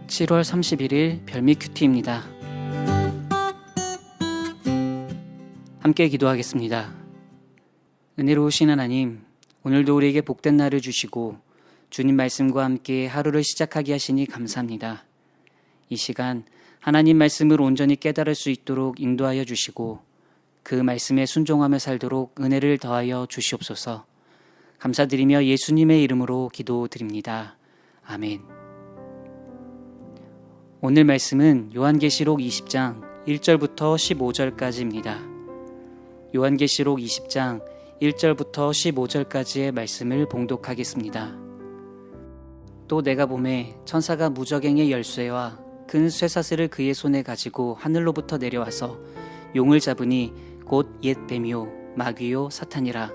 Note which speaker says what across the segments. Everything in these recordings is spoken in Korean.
Speaker 1: 7월 31일 별빛 큐티입니다. 함께 기도하겠습니다. 은혜로우신 하나님, 오늘도 우리에게 복된 날을 주시고 주님 말씀과 함께 하루를 시작하게 하시니 감사합니다. 이 시간 하나님 말씀을 온전히 깨달을 수 있도록 인도하여 주시고 그 말씀에 순종하며 살도록 은혜를 더하여 주시옵소서. 감사드리며 예수님의 이름으로 기도드립니다. 아멘. 오늘 말씀은 요한계시록 20장 1절부터 15절까지입니다. 요한계시록 20장 1절부터 15절까지의 말씀을 봉독하겠습니다. 또 내가 보매 천사가 무저갱의 열쇠와 큰 쇠사슬을 그의 손에 가지고 하늘로부터 내려와서 용을 잡으니 곧 옛 뱀이요 마귀요 사탄이라.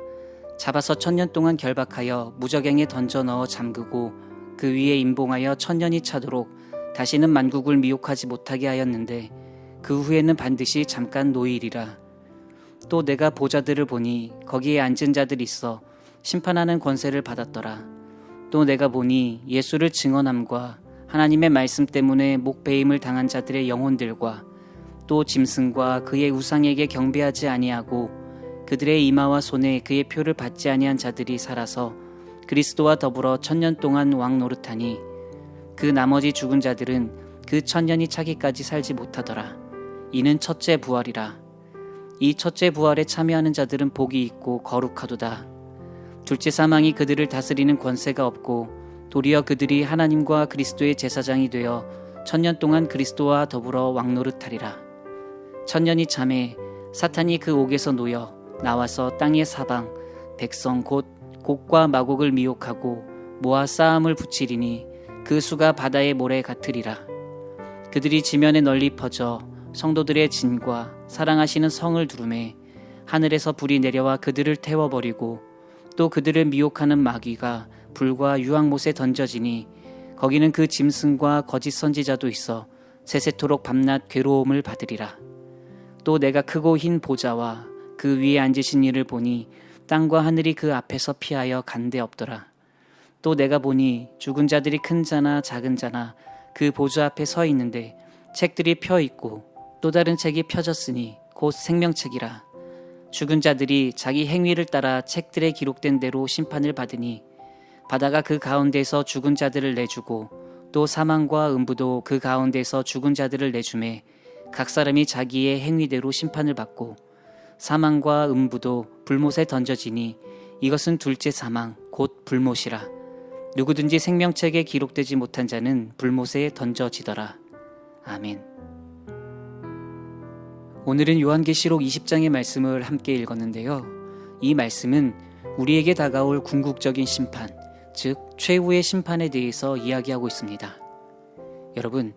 Speaker 1: 잡아서 1000년 동안 결박하여 무저갱에 던져 넣어 잠그고 그 위에 임봉하여 1000년이 차도록 다시는 만국을 미혹하지 못하게 하였는데 그 후에는 반드시 잠깐 노일이라. 또 내가 보좌들을 보니 거기에 앉은 자들이 있어 심판하는 권세를 받았더라. 또 내가 보니 예수를 증언함과 하나님의 말씀 때문에 목배임을 당한 자들의 영혼들과 또 짐승과 그의 우상에게 경배하지 아니하고 그들의 이마와 손에 그의 표를 받지 아니한 자들이 살아서 그리스도와 더불어 1000년 동안 왕 노릇하니 그 나머지 죽은 자들은 그 1000년이 차기까지 살지 못하더라. 이는 첫째 부활이라. 이 첫째 부활에 참여하는 자들은 복이 있고 거룩하도다. 둘째 사망이 그들을 다스리는 권세가 없고 도리어 그들이 하나님과 그리스도의 제사장이 되어 1000년 동안 그리스도와 더불어 왕노릇하리라. 1000년이 참에 사탄이 그 옥에서 놓여 나와서 땅의 사방 백성 곧 곡과 마곡을 미혹하고 모아 싸움을 붙이리니 그 수가 바다의 모래 같으리라. 그들이 지면에 널리 퍼져 성도들의 진과 사랑하시는 성을 두루매 하늘에서 불이 내려와 그들을 태워버리고 또 그들을 미혹하는 마귀가 불과 유황못에 던져지니 거기는 그 짐승과 거짓 선지자도 있어 세세토록 밤낮 괴로움을 받으리라. 또 내가 크고 흰 보좌와 그 위에 앉으신 이를 보니 땅과 하늘이 그 앞에서 피하여 간데 없더라. 또 내가 보니 죽은 자들이 큰 자나 작은 자나 그 보좌 앞에 서 있는데 책들이 펴 있고 또 다른 책이 펴졌으니 곧 생명책이라. 죽은 자들이 자기 행위를 따라 책들에 기록된 대로 심판을 받으니 바다가 그 가운데서 죽은 자들을 내주고 또 사망과 음부도 그 가운데서 죽은 자들을 내주매 각 사람이 자기의 행위대로 심판을 받고 사망과 음부도 불못에 던져지니 이것은 둘째 사망 곧 불못이라. 누구든지 생명책에 기록되지 못한 자는 불못에 던져지더라. 아멘. 오늘은 요한계시록 20장의 말씀을 함께 읽었는데요. 이 말씀은 우리에게 다가올 궁극적인 심판, 즉 최후의 심판에 대해서 이야기하고 있습니다. 여러분,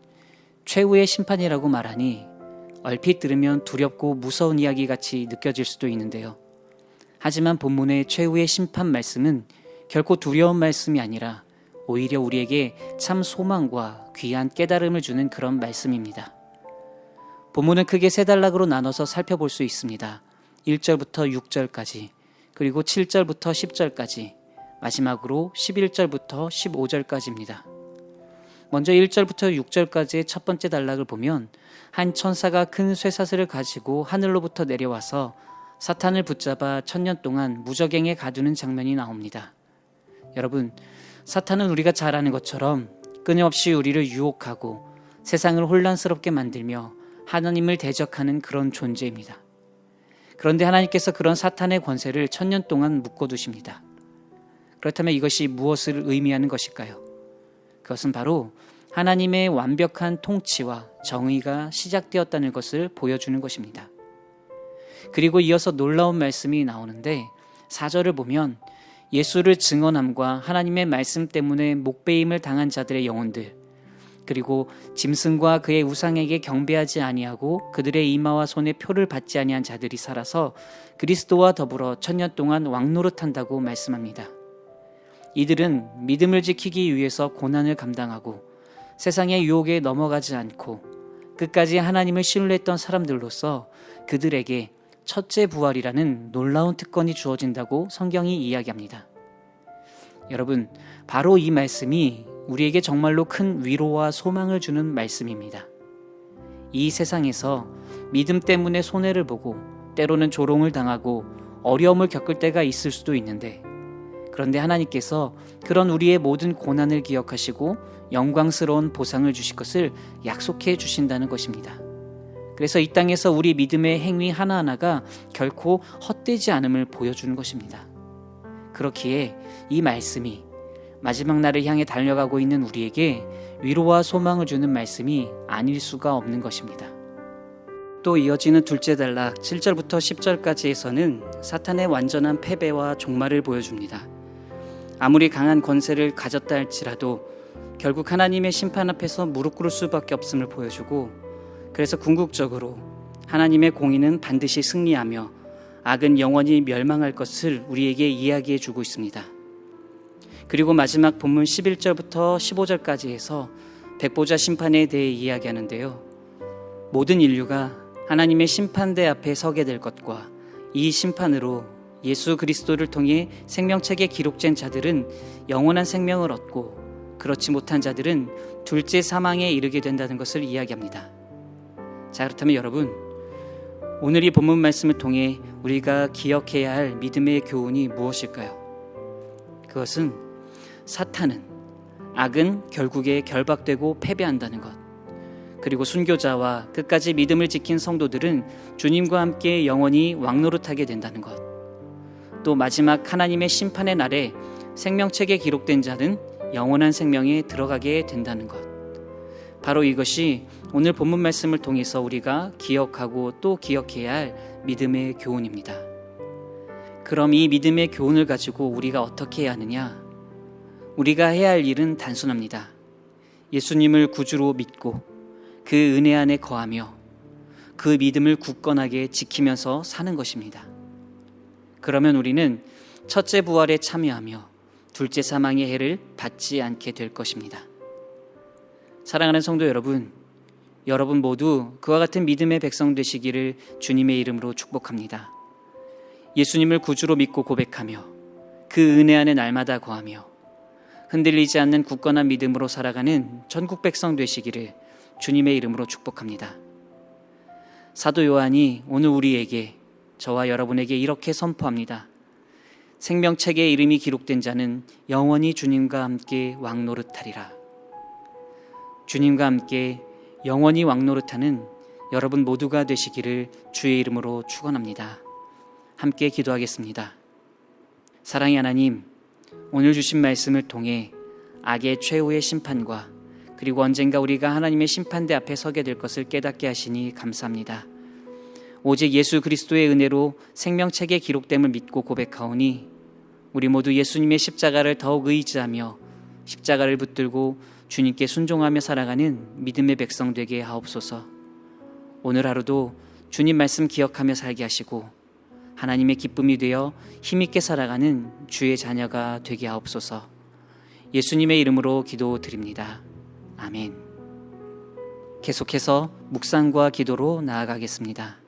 Speaker 1: 최후의 심판이라고 말하니 얼핏 들으면 두렵고 무서운 이야기같이 느껴질 수도 있는데요. 하지만 본문의 최후의 심판 말씀은 결코 두려운 말씀이 아니라 오히려 우리에게 참 소망과 귀한 깨달음을 주는 그런 말씀입니다. 본문은 크게 세 단락으로 나눠서 살펴볼 수 있습니다. 1절부터 6절까지, 그리고 7절부터 10절까지, 마지막으로 11절부터 15절까지입니다. 먼저 1절부터 6절까지의 첫 번째 단락을 보면 한 천사가 큰 쇠사슬을 가지고 하늘로부터 내려와서 사탄을 붙잡아 1000년 동안 무저갱에 가두는 장면이 나옵니다. 여러분, 사탄은 우리가 잘 아는 것처럼 끊임없이 우리를 유혹하고 세상을 혼란스럽게 만들며 하나님을 대적하는 그런 존재입니다. 그런데 하나님께서 그런 사탄의 권세를 1000년 동안 묶어두십니다. 그렇다면 이것이 무엇을 의미하는 것일까요? 그것은 바로 하나님의 완벽한 통치와 정의가 시작되었다는 것을 보여주는 것입니다. 그리고 이어서 놀라운 말씀이 나오는데 4절을 보면 예수를 증언함과 하나님의 말씀 때문에 목배임을 당한 자들의 영혼들, 그리고 짐승과 그의 우상에게 경배하지 아니하고 그들의 이마와 손에 표를 받지 아니한 자들이 살아서 그리스도와 더불어 1000년 동안 왕노릇한다고 말씀합니다. 이들은 믿음을 지키기 위해서 고난을 감당하고 세상의 유혹에 넘어가지 않고 끝까지 하나님을 신뢰했던 사람들로서 그들에게 첫째 부활이라는 놀라운 특권이 주어진다고 성경이 이야기합니다. 여러분, 바로 이 말씀이 우리에게 정말로 큰 위로와 소망을 주는 말씀입니다. 이 세상에서 믿음 때문에 손해를 보고 때로는 조롱을 당하고 어려움을 겪을 때가 있을 수도 있는데, 그런데 하나님께서 그런 우리의 모든 고난을 기억하시고 영광스러운 보상을 주실 것을 약속해 주신다는 것입니다. 그래서 이 땅에서 우리 믿음의 행위 하나하나가 결코 헛되지 않음을 보여주는 것입니다. 그렇기에 이 말씀이 마지막 날을 향해 달려가고 있는 우리에게 위로와 소망을 주는 말씀이 아닐 수가 없는 것입니다. 또 이어지는 둘째 단락 7절부터 10절까지에서는 사탄의 완전한 패배와 종말을 보여줍니다. 아무리 강한 권세를 가졌다 할지라도 결국 하나님의 심판 앞에서 무릎 꿇을 수밖에 없음을 보여주고, 그래서 궁극적으로 하나님의 공의는 반드시 승리하며 악은 영원히 멸망할 것을 우리에게 이야기해 주고 있습니다. 그리고 마지막 본문 11절부터 15절까지 해서 백보자 심판에 대해 이야기하는데요. 모든 인류가 하나님의 심판대 앞에 서게 될 것과 이 심판으로 예수 그리스도를 통해 생명책에 기록된 자들은 영원한 생명을 얻고, 그렇지 못한 자들은 둘째 사망에 이르게 된다는 것을 이야기합니다. 자, 그렇다면 여러분, 오늘 이 본문 말씀을 통해 우리가 기억해야 할 믿음의 교훈이 무엇일까요? 그것은 사탄은, 악은 결국에 결박되고 패배한다는 것, 그리고 순교자와 끝까지 믿음을 지킨 성도들은 주님과 함께 영원히 왕노릇하게 된다는 것, 또 마지막 하나님의 심판의 날에 생명책에 기록된 자는 영원한 생명에 들어가게 된다는 것, 바로 이것이 오늘 본문 말씀을 통해서 우리가 기억하고 또 기억해야 할 믿음의 교훈입니다. 그럼 이 믿음의 교훈을 가지고 우리가 어떻게 해야 하느냐? 우리가 해야 할 일은 단순합니다. 예수님을 구주로 믿고 그 은혜 안에 거하며 그 믿음을 굳건하게 지키면서 사는 것입니다. 그러면 우리는 첫째 부활에 참여하며 둘째 사망의 해를 받지 않게 될 것입니다. 사랑하는 성도 여러분, 여러분 모두 그와 같은 믿음의 백성 되시기를 주님의 이름으로 축복합니다. 예수님을 구주로 믿고 고백하며 그 은혜 안에 날마다 거하며 흔들리지 않는 굳건한 믿음으로 살아가는 전국 백성 되시기를 주님의 이름으로 축복합니다. 사도 요한이 오늘 우리에게, 저와 여러분에게 이렇게 선포합니다. 생명책에 이름이 기록된 자는 영원히 주님과 함께 왕노릇하리라. 주님과 함께 영원히 왕노릇하는 여러분 모두가 되시기를 주의 이름으로 축원합니다. 함께 기도하겠습니다. 사랑의 하나님, 오늘 주신 말씀을 통해 악의 최후의 심판과 그리고 언젠가 우리가 하나님의 심판대 앞에 서게 될 것을 깨닫게 하시니 감사합니다. 오직 예수 그리스도의 은혜로 생명책에 기록됨을 믿고 고백하오니 우리 모두 예수님의 십자가를 더욱 의지하며 십자가를 붙들고 주님께 순종하며 살아가는 믿음의 백성 되게 하옵소서. 오늘 하루도 주님 말씀 기억하며 살게 하시고 하나님의 기쁨이 되어 힘있게 살아가는 주의 자녀가 되게 하옵소서. 예수님의 이름으로 기도드립니다. 아멘. 계속해서 묵상과 기도로 나아가겠습니다.